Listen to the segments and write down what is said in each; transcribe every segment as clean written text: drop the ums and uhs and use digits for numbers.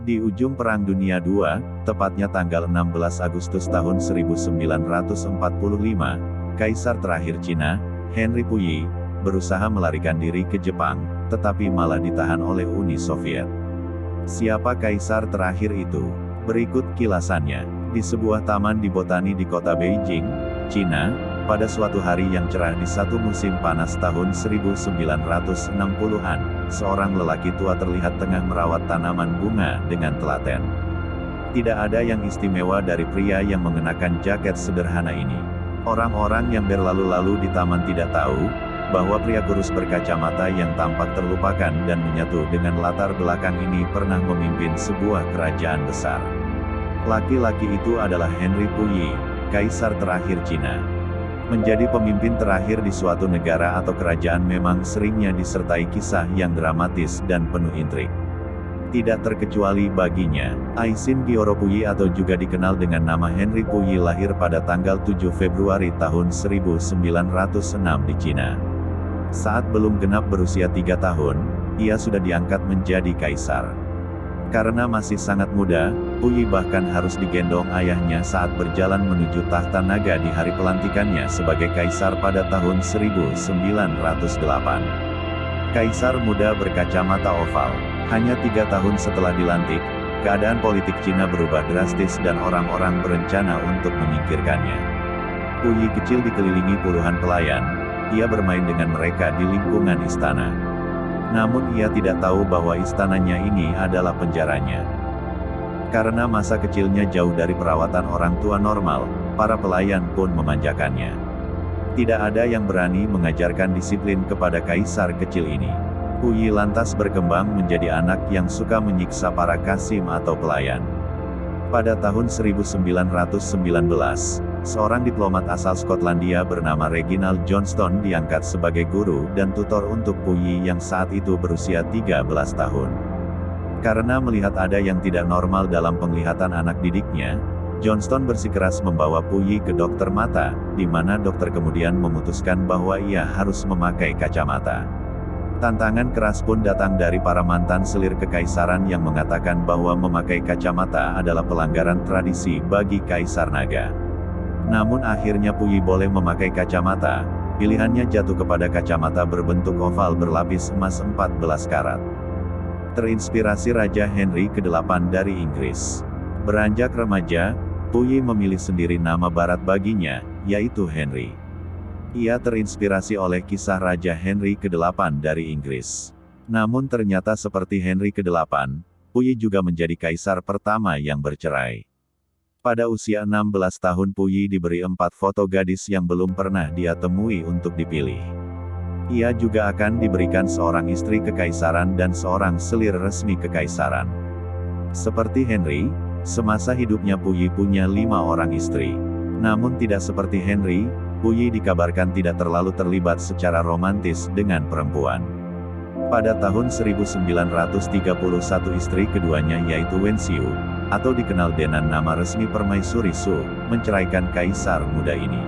Di ujung Perang Dunia II, tepatnya tanggal 16 Agustus tahun 1945, Kaisar terakhir Cina, Henry Puyi, berusaha melarikan diri ke Jepang, tetapi malah ditahan oleh Uni Soviet. Siapa Kaisar terakhir itu? Berikut kilasannya. Di sebuah taman di botani di kota Beijing, Cina, pada suatu hari yang cerah di satu musim panas tahun 1960-an, seorang lelaki tua terlihat tengah merawat tanaman bunga dengan telaten. Tidak ada yang istimewa dari pria yang mengenakan jaket sederhana ini. Orang-orang yang berlalu-lalu di taman tidak tahu bahwa pria kurus berkacamata yang tampak terlupakan dan menyatu dengan latar belakang ini pernah memimpin sebuah kerajaan besar. Laki-laki itu adalah Henry Puyi, Kaisar terakhir Cina. Menjadi pemimpin terakhir di suatu negara atau kerajaan memang seringnya disertai kisah yang dramatis dan penuh intrik. Tidak terkecuali baginya, Aisin Gioro Puyi atau juga dikenal dengan nama Henry Puyi lahir pada tanggal 7 Februari tahun 1906 di Cina. Saat belum genap berusia 3 tahun, ia sudah diangkat menjadi kaisar. Karena masih sangat muda, Puyi bahkan harus digendong ayahnya saat berjalan menuju tahta naga di hari pelantikannya sebagai kaisar pada tahun 1908. Kaisar muda berkacamata oval. Hanya 3 tahun setelah dilantik, keadaan politik Cina berubah drastis dan orang-orang berencana untuk menyingkirkannya. Puyi kecil dikelilingi puluhan pelayan, ia bermain dengan mereka di lingkungan istana. Namun ia tidak tahu bahwa istananya ini adalah penjaranya. Karena masa kecilnya jauh dari perawatan orang tua normal, para pelayan pun memanjakannya. Tidak ada yang berani mengajarkan disiplin kepada kaisar kecil ini. Puyi lantas berkembang menjadi anak yang suka menyiksa para kasim atau pelayan. Pada tahun 1919, seorang diplomat asal Skotlandia bernama Reginald Johnston diangkat sebagai guru dan tutor untuk Puyi yang saat itu berusia 13 tahun. Karena melihat ada yang tidak normal dalam penglihatan anak didiknya, Johnston bersikeras membawa Puyi ke dokter mata, di mana dokter kemudian memutuskan bahwa ia harus memakai kacamata. Tantangan keras pun datang dari para mantan selir kekaisaran yang mengatakan bahwa memakai kacamata adalah pelanggaran tradisi bagi Kaisar Naga. Namun akhirnya Puyi boleh memakai kacamata, pilihannya jatuh kepada kacamata berbentuk oval berlapis emas 14 karat. Terinspirasi Raja Henry ke-8 dari Inggris. Beranjak remaja, Puyi memilih sendiri nama barat baginya, yaitu Henry. Ia terinspirasi oleh kisah Raja Henry ke-8 dari Inggris. Namun ternyata seperti Henry ke-8, Puyi juga menjadi kaisar pertama yang bercerai. Pada usia 16 tahun Puyi diberi 4 foto gadis yang belum pernah dia temui untuk dipilih. Ia juga akan diberikan seorang istri kekaisaran dan seorang selir resmi kekaisaran. Seperti Henry, semasa hidupnya Puyi punya 5 orang istri. Namun tidak seperti Henry, Puyi dikabarkan tidak terlalu terlibat secara romantis dengan perempuan. Pada tahun 1931 istri keduanya yaitu Wen Xiu, atau dikenal dengan nama resmi Permaisuri Su, menceraikan kaisar muda ini.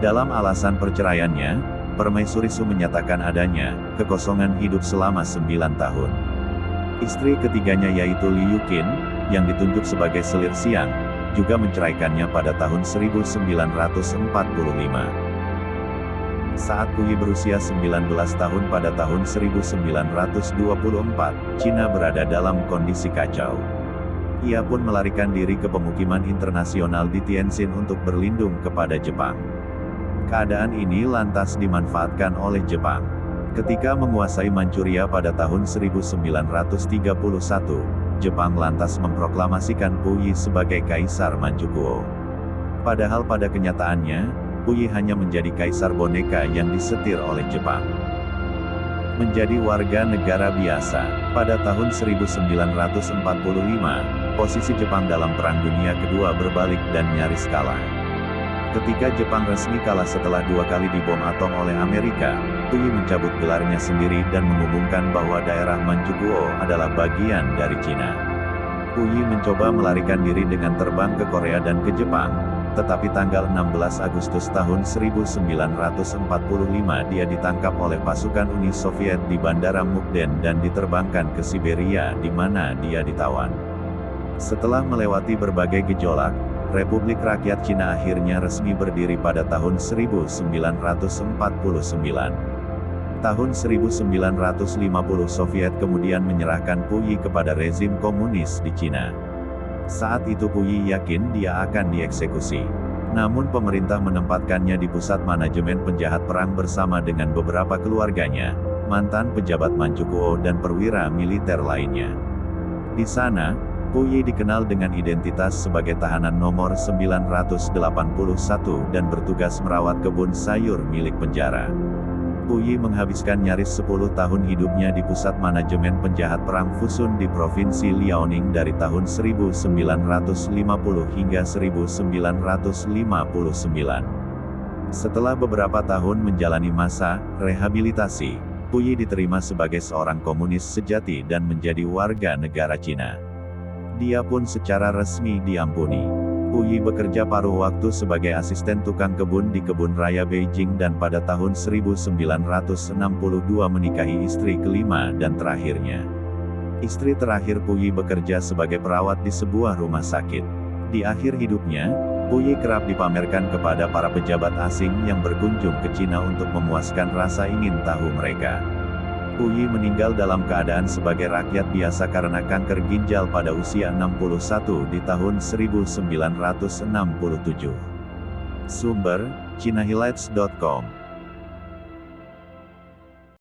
Dalam alasan perceraiannya, Permaisuri Su menyatakan adanya kekosongan hidup selama 9 tahun. Istri ketiganya yaitu Liu Qin, yang ditunjuk sebagai selir siang, juga menceraikannya pada tahun 1945. Saat Puyi berusia 19 tahun pada tahun 1924, Cina berada dalam kondisi kacau. Ia pun melarikan diri ke pemukiman internasional di Tianjin untuk berlindung kepada Jepang. Keadaan ini lantas dimanfaatkan oleh Jepang. Ketika menguasai Manchuria pada tahun 1931, Jepang lantas memproklamasikan Puyi sebagai Kaisar Manchukuo. Padahal pada kenyataannya, Puyi hanya menjadi kaisar boneka yang disetir oleh Jepang. Menjadi warga negara biasa, pada tahun 1945, posisi Jepang dalam Perang Dunia Kedua berbalik dan nyaris kalah. Ketika Jepang resmi kalah setelah 2 kali dibom atom oleh Amerika, Puyi mencabut gelarnya sendiri dan mengumumkan bahwa daerah Manchukuo adalah bagian dari Cina. Puyi mencoba melarikan diri dengan terbang ke Korea dan ke Jepang, Tetapi tanggal 16 Agustus tahun 1945 dia ditangkap oleh pasukan Uni Soviet di Bandara Mukden dan diterbangkan ke Siberia di mana dia ditawan. Setelah melewati berbagai gejolak, Republik Rakyat Cina akhirnya resmi berdiri pada tahun 1949. Tahun 1950 Soviet kemudian menyerahkan Puyi kepada rezim komunis di Cina. Saat itu Puyi yakin dia akan dieksekusi. Namun pemerintah menempatkannya di pusat manajemen penjahat perang bersama dengan beberapa keluarganya, mantan pejabat Manchukuo dan perwira militer lainnya. Di sana, Puyi dikenal dengan identitas sebagai tahanan nomor 981 dan bertugas merawat kebun sayur milik penjara. Puyi menghabiskan nyaris 10 tahun hidupnya di pusat manajemen penjahat perang Fusun di Provinsi Liaoning dari tahun 1950 hingga 1959. Setelah beberapa tahun menjalani masa rehabilitasi, Puyi diterima sebagai seorang komunis sejati dan menjadi warga negara Cina. Dia pun secara resmi diampuni. Puyi bekerja paruh waktu sebagai asisten tukang kebun di kebun raya Beijing dan pada tahun 1962 menikahi istri kelima dan terakhirnya. Istri terakhir Puyi bekerja sebagai perawat di sebuah rumah sakit. Di akhir hidupnya, Puyi kerap dipamerkan kepada para pejabat asing yang berkunjung ke Cina untuk memuaskan rasa ingin tahu mereka. Puyi meninggal dalam keadaan sebagai rakyat biasa karena kanker ginjal pada usia 61 di tahun 1967. Sumber: ChinaHighlights.com